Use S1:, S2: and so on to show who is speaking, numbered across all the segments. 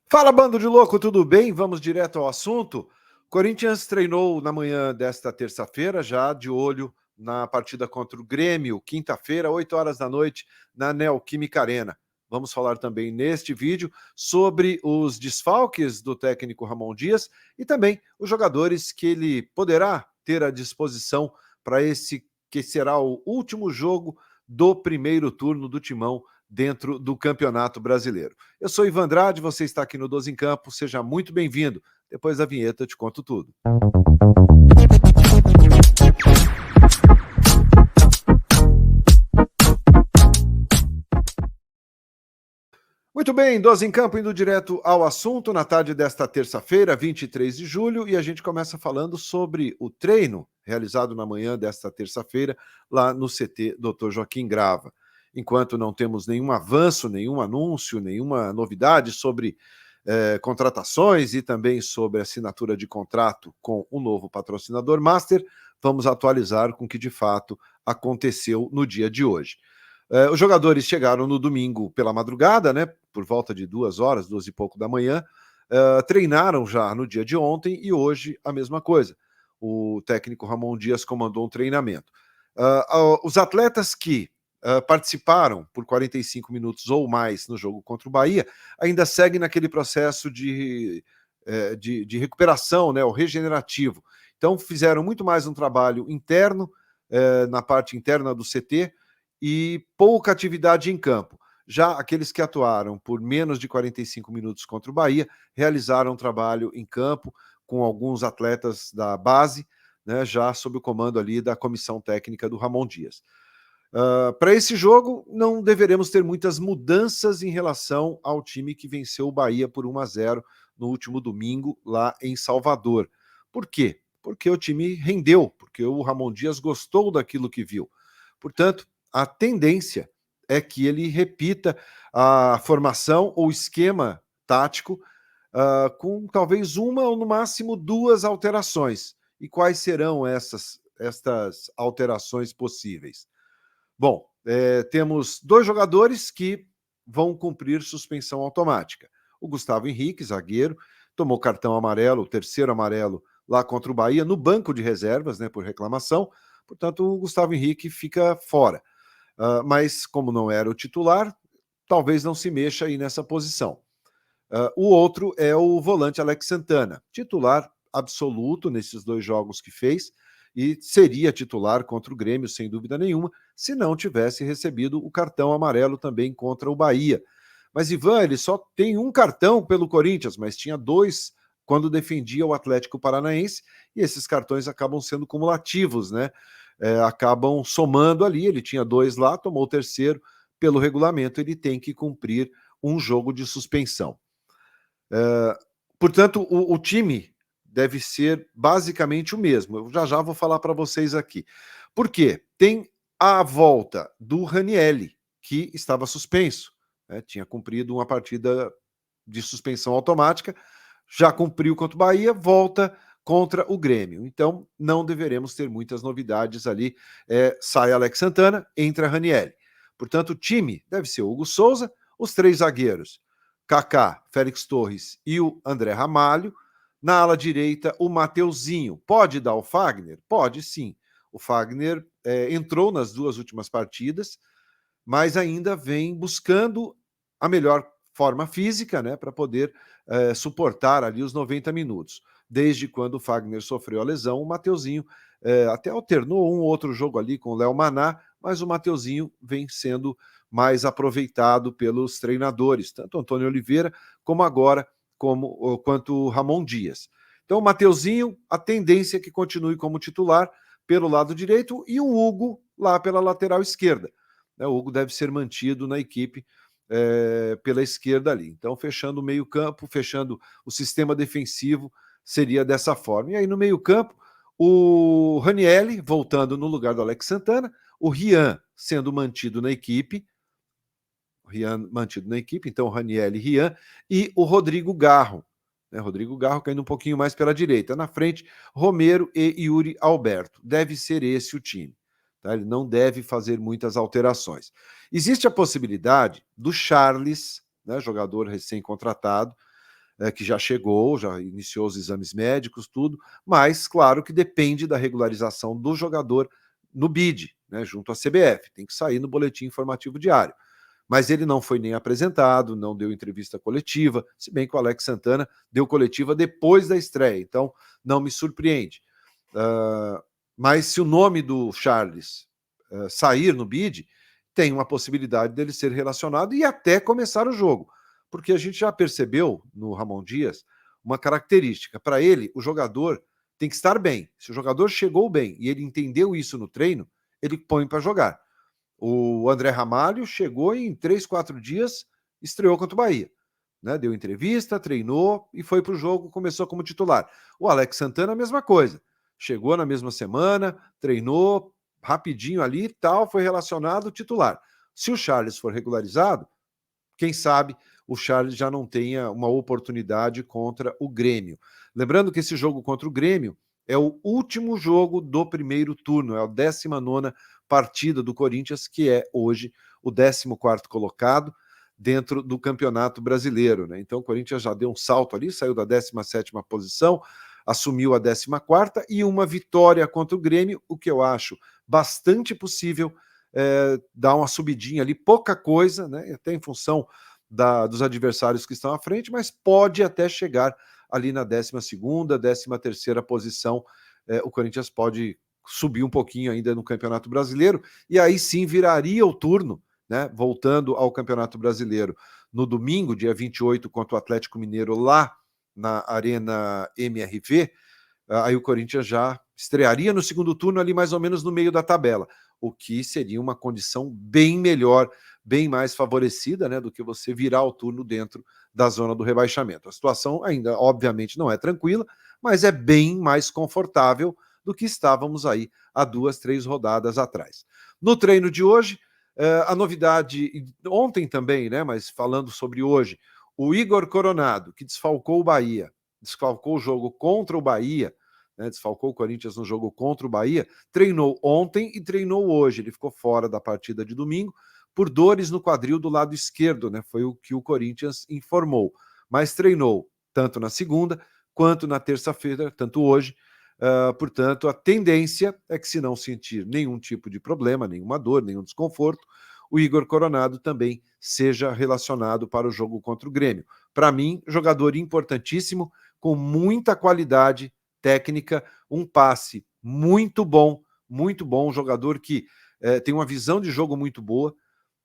S1: Fala, bando de louco, tudo bem? Vamos direto ao assunto. Corinthians treinou na manhã desta terça-feira, já de olho na partida contra o Grêmio, quinta-feira, 8 horas da noite, na Neoquímica Arena. Vamos falar também neste vídeo sobre os desfalques do técnico Ramon Dias e também os jogadores que ele poderá ter à disposição para esse que será o último jogo do primeiro turno do Timão dentro do Campeonato Brasileiro. Eu sou Ivan Andrade, você está aqui no 12 em Campo, seja muito bem-vindo. Depois da vinheta eu te conto tudo. Muito bem, 12 em Campo, indo direto ao assunto, na tarde desta terça-feira, 23 de julho, e a gente começa falando sobre o treino realizado na manhã desta terça-feira, lá no CT Dr. Joaquim Grava. Enquanto não temos nenhum avanço, nenhum anúncio, nenhuma novidade sobre contratações e também sobre assinatura de contrato com o novo patrocinador Master, vamos atualizar com o que de fato aconteceu no dia de hoje. Os jogadores chegaram no domingo pela madrugada, né, por volta de 2 horas, 2 e pouco da manhã, treinaram já no dia de ontem e hoje a mesma coisa. O técnico Ramon Dias comandou um treinamento. Os atletas que participaram por 45 minutos ou mais no jogo contra o Bahia ainda seguem naquele processo de recuperação, né, o regenerativo. Então fizeram muito mais um trabalho interno, na parte interna do CT, e pouca atividade em campo. Já aqueles que atuaram por menos de 45 minutos contra o Bahia realizaram um trabalho em campo com alguns atletas da base, né, já sob o comando ali da comissão técnica do Ramon Dias. Para esse jogo, não deveremos ter muitas mudanças em relação ao time que venceu o Bahia por 1-0 no último domingo, lá em Salvador. Por quê? Porque o time rendeu, porque o Ramon Dias gostou daquilo que viu. Portanto, a tendência é que ele repita a formação ou esquema tático com talvez uma ou no máximo duas alterações. E quais serão estas alterações possíveis? Bom, temos dois jogadores que vão cumprir suspensão automática. O Gustavo Henrique, zagueiro, tomou cartão amarelo, o terceiro amarelo lá contra o Bahia, no banco de reservas, né, por reclamação. Portanto, o Gustavo Henrique fica fora. Mas, como não era o titular, talvez não se mexa aí nessa posição. O outro é o volante Alex Santana, titular absoluto nesses dois jogos que fez, e seria titular contra o Grêmio, sem dúvida nenhuma, se não tivesse recebido o cartão amarelo também contra o Bahia. Mas Ivan, ele só tem um cartão pelo Corinthians, mas tinha dois quando defendia o Atlético Paranaense, e esses cartões acabam sendo cumulativos, né? Acabam somando ali, ele tinha dois lá, tomou o terceiro, pelo regulamento ele tem que cumprir um jogo de suspensão. Portanto, o time deve ser basicamente o mesmo. Eu já vou falar para vocês aqui. Por quê? Tem a volta do Ranielli, que estava suspenso, né? Tinha cumprido uma partida de suspensão automática, já cumpriu contra o Bahia, volta contra o Grêmio. Então, não deveremos ter muitas novidades ali. Sai Alex Santana, entra Ranielli. Portanto, o time deve ser o Hugo Souza, os três zagueiros, Kaká, Félix Torres e o André Ramalho. Na ala direita, o Mateuzinho. Pode dar o Fagner? Pode sim. O Fagner entrou nas duas últimas partidas, mas ainda vem buscando a melhor forma física, né, para poder suportar ali os 90 minutos. Desde quando o Fagner sofreu a lesão, o Mateuzinho até alternou um ou outro jogo ali com o Léo Maná, mas o Mateuzinho vem sendo mais aproveitado pelos treinadores, tanto Antônio Oliveira como agora quanto o Ramon Dias. Então, o Mateuzinho, a tendência é que continue como titular pelo lado direito e o Hugo lá pela lateral esquerda. O Hugo deve ser mantido na equipe pela esquerda ali. Então, fechando o meio-campo, fechando o sistema defensivo, seria dessa forma. E aí, no meio-campo, o Ranielli voltando no lugar do Alex Santana, o Rian sendo mantido na equipe, então o Ranielli, Rian e o Rodrigo Garro. Rodrigo Garro caindo um pouquinho mais pela direita. Na frente, Romero e Yuri Alberto. Deve ser esse o time. Tá? Ele não deve fazer muitas alterações. Existe a possibilidade do Charles, né, jogador recém-contratado, que já chegou, já iniciou os exames médicos, tudo, mas claro que depende da regularização do jogador no BID, né, junto à CBF, tem que sair no boletim informativo diário. Mas ele não foi nem apresentado, não deu entrevista coletiva, se bem que o Alex Santana deu coletiva depois da estreia, então não me surpreende. Mas se o nome do Charles sair no BID, tem uma possibilidade dele ser relacionado e até começar o jogo. Porque a gente já percebeu no Ramon Dias uma característica. Para ele, o jogador tem que estar bem. Se o jogador chegou bem e ele entendeu isso no treino, ele põe para jogar. O André Ramalho chegou e em 3, 4 dias estreou contra o Bahia. Né? Deu entrevista, treinou e foi para o jogo, começou como titular. O Alex Santana, a mesma coisa. Chegou na mesma semana, treinou rapidinho ali e tal, foi relacionado titular. Se o Charles for regularizado, quem sabe o Charles já não tenha uma oportunidade contra o Grêmio. Lembrando que esse jogo contra o Grêmio é o último jogo do primeiro turno, é a 19ª partida do Corinthians, que é hoje o 14º colocado dentro do Campeonato Brasileiro. Né? Então o Corinthians já deu um salto ali, saiu da 17ª posição, assumiu a 14ª e uma vitória contra o Grêmio, o que eu acho bastante possível, dar uma subidinha ali, pouca coisa, né? Até em função dos adversários que estão à frente, mas pode até chegar ali na 12ª, 13ª posição. O Corinthians pode subir um pouquinho ainda no Campeonato Brasileiro, e aí sim viraria o turno, né? Voltando ao Campeonato Brasileiro no domingo, dia 28, contra o Atlético Mineiro, lá na Arena MRV, aí o Corinthians já estrearia no segundo turno ali mais ou menos no meio da tabela, o que seria uma condição bem melhor, bem mais favorecida, né, do que você virar o turno dentro da zona do rebaixamento. A situação ainda, obviamente, não é tranquila, mas é bem mais confortável do que estávamos aí há 2, 3 rodadas atrás. No treino de hoje, a novidade, ontem também, né, mas falando sobre hoje, o Igor Coronado, que desfalcou o Bahia, desfalcou o jogo contra o Bahia, né, desfalcou o Corinthians no jogo contra o Bahia, treinou ontem e treinou hoje. Ele ficou fora da partida de domingo por dores no quadril do lado esquerdo, né? Foi o que o Corinthians informou. Mas treinou tanto na segunda quanto na terça-feira, tanto hoje. Portanto, a tendência é que, se não sentir nenhum tipo de problema, nenhuma dor, nenhum desconforto, o Igor Coronado também seja relacionado para o jogo contra o Grêmio. Para mim, jogador importantíssimo, com muita qualidade técnica, um passe muito bom, um jogador que tem uma visão de jogo muito boa,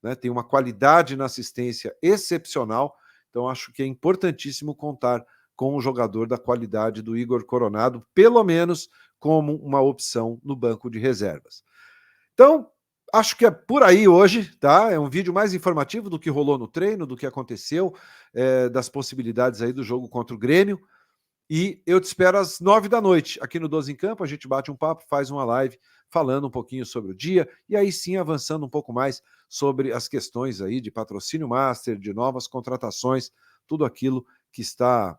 S1: né, tem uma qualidade na assistência excepcional, então acho que é importantíssimo contar com um jogador da qualidade do Igor Coronado, pelo menos como uma opção no banco de reservas. Então, acho que é por aí hoje, tá? É um vídeo mais informativo do que rolou no treino, do que aconteceu, das possibilidades aí do jogo contra o Grêmio. E eu te espero às 9 da noite, aqui no 12 em Campo. A gente bate um papo, faz uma live falando um pouquinho sobre o dia e aí sim avançando um pouco mais sobre as questões aí de patrocínio master, de novas contratações, tudo aquilo que está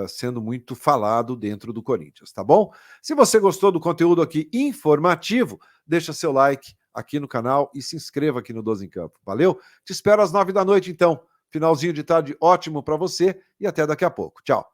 S1: sendo muito falado dentro do Corinthians, tá bom? Se você gostou do conteúdo aqui informativo, deixa seu like aqui no canal e se inscreva aqui no 12 em Campo. Valeu? Te espero às 9 da noite, então. Finalzinho de tarde ótimo para você e até daqui a pouco. Tchau.